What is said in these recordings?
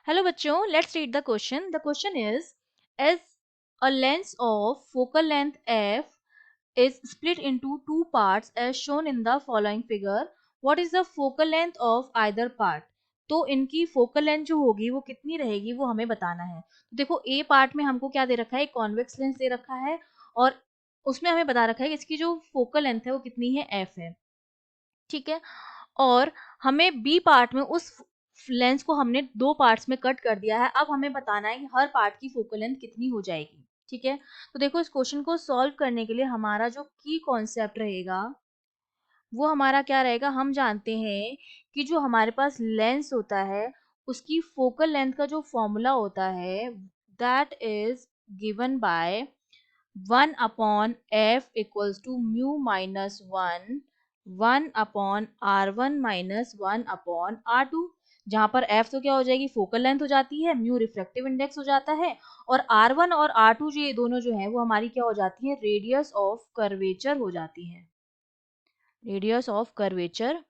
Hello बच्चों, let's read the question. The question is, as a lens of focal length f is split into two parts as shown in the following figure, what is the focal length of either part? तो इनकी focal length जो होगी वो कितनी रहेगी वो हमें बताना है। तो देखो ए पार्ट में हमको क्या दे रखा है, एक कॉन्वेक्स लेंस दे रखा है और उसमें हमें बता रखा है कि इसकी जो फोकल लेंथ है वो कितनी है, एफ है। ठीक है, और हमें बी पार्ट में उस लेंस को हमने दो पार्ट्स में कट कर दिया है। अब हमें बताना है कि हर पार्ट की फोकल लेंथ कितनी हो जाएगी। ठीक है, तो देखो इस क्वेश्चन को सॉल्व करने के लिए हमारा जो की कॉन्सेप्ट रहेगा वो हमारा क्या रहेगा, हम जानते हैं कि जो हमारे पास लेंस होता है उसकी फोकल लेंथ का जो फॉर्मूला होता है that is given by 1 upon F equals to mu minus 1 upon R1 minus 1 upon R2, जहां पर एफ तो क्या हो जाएगी, फोकल लेंथ हो जाती है, म्यू रिफ्लेक्टिव इंडेक्स हो जाता है, और R1 और R2 जो ये दोनों जो है वो हमारी क्या हो जाती है, रेडियस ऑफ कर्वेचर हो जाती है, रेडियस ऑफ कर्वेचर।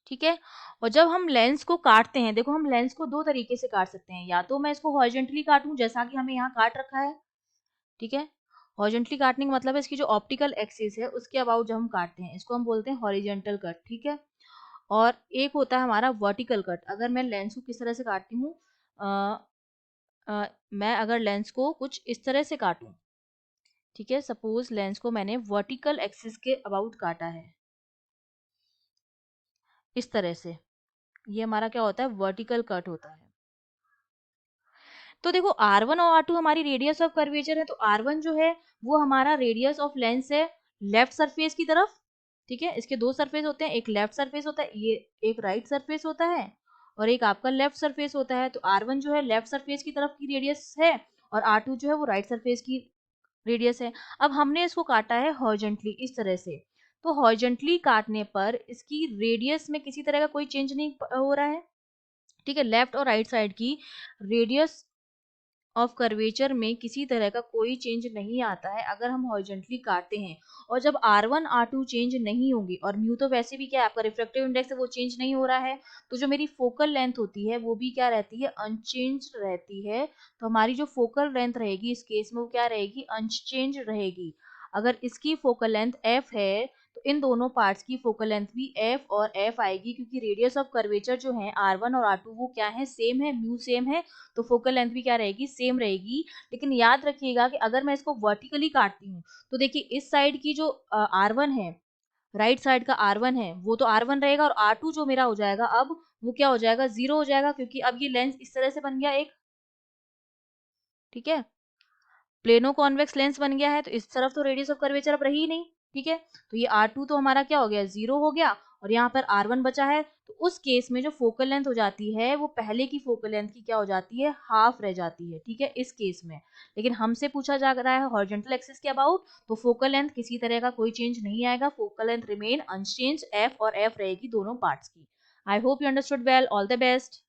ठीक है, और जब हम लेंस को काटते हैं, देखो हम लेंस को दो तरीके से काट सकते हैं, या तो मैं इसको हॉरिजॉन्टली काटूं जैसा कि हमें यहाँ काट रखा है। ठीक है, हॉरिजॉन्टली काटने का मतलब है इसकी जो ऑप्टिकल एक्सिस है उसके अबाउट जब हम काटते हैं इसको हम बोलते हैं हॉरिजॉन्टल कट। ठीक है, और एक होता है हमारा वर्टिकल कट। अगर मैं लेंस को किस तरह से काटती हूँ, मैं अगर लेंस को कुछ इस तरह से काटूं, ठीक है, सपोज लेंस को मैंने वर्टिकल एक्सिस के अबाउट काटा है इस तरह से, ये हमारा क्या होता है, वर्टिकल कट होता है। तो देखो R1 और R2 हमारी रेडियस ऑफ कर्वेचर है, तो R1 जो है वो हमारा रेडियस ऑफ लेंस है लेफ्ट सरफेस की तरफ। ठीक है, इसके दो सरफेस होते हैं, एक लेफ्ट सरफेस होता है, ये एक राइट सरफेस होता है, और एक आपका लेफ्ट सरफेस होता है। तो R1 जो है लेफ्ट सरफेस की तरफ की रेडियस है और R2 जो है वो राइट सरफेस की रेडियस है। अब हमने इसको काटा है हॉरिजॉन्टली इस तरह से, तो हॉरिजॉन्टली काटने पर इसकी रेडियस में किसी तरह का कोई चेंज नहीं हो रहा है। ठीक है, लेफ्ट और राइट साइड की रेडियस ऑफ कर्वेचर में किसी तरह का कोई चेंज नहीं आता है अगर हम हॉरिजॉन्टली काटते हैं। और जब R1 R2 चेंज नहीं होंगे, और म्यू तो वैसे भी क्या है आपका रिफ्रैक्टिव इंडेक्स है, वो चेंज नहीं हो रहा है, तो जो मेरी फोकल लेंथ होती है वो भी क्या रहती है, अनचेंज रहती है। तो हमारी जो फोकल लेंथ रहेगी इस केस में वो क्या रहेगी, अनचेंज रहेगी। अगर इसकी फोकल लेंथ f है तो इन दोनों पार्ट्स की फोकल लेंथ भी f और f आएगी, क्योंकि रेडियस ऑफ कर्वेचर जो है R1 और R2 वो क्या है, सेम है, म्यू सेम है, तो फोकल लेंथ भी क्या रहेगी, सेम रहेगी। लेकिन याद रखिएगा कि अगर मैं इसको वर्टिकली काटती हूँ तो देखिए इस साइड की जो R1 है, राइट साइड का R1 है वो तो R1 रहेगा, और R2 जो मेरा हो जाएगा अब वो क्या हो जाएगा, 0 हो जाएगा, क्योंकि अब ये लेंस इस तरह से बन गया एक। ठीक है, प्लेनो कॉन्वेक्स लेंस बन गया है, तो इस तरफ तो रेडियस ऑफ कर्वेचर अब रही ही नहीं। ठीक है, तो ये R2 तो हमारा क्या हो गया, 0 हो गया, और यहाँ पर R1 बचा है। तो उस केस में जो फोकल लेंथ हो जाती है वो पहले की फोकल लेंथ की क्या हो जाती है, हाफ रह जाती है। ठीक है, इस केस में, लेकिन हमसे पूछा जा रहा है हॉरिजॉन्टल एक्सिस के अबाउट, तो फोकल लेंथ किसी तरह का कोई चेंज नहीं आएगा, focal length remain unchange, F और एफ रहेगी दोनों पार्ट्स की। I hope you understood well, all the best.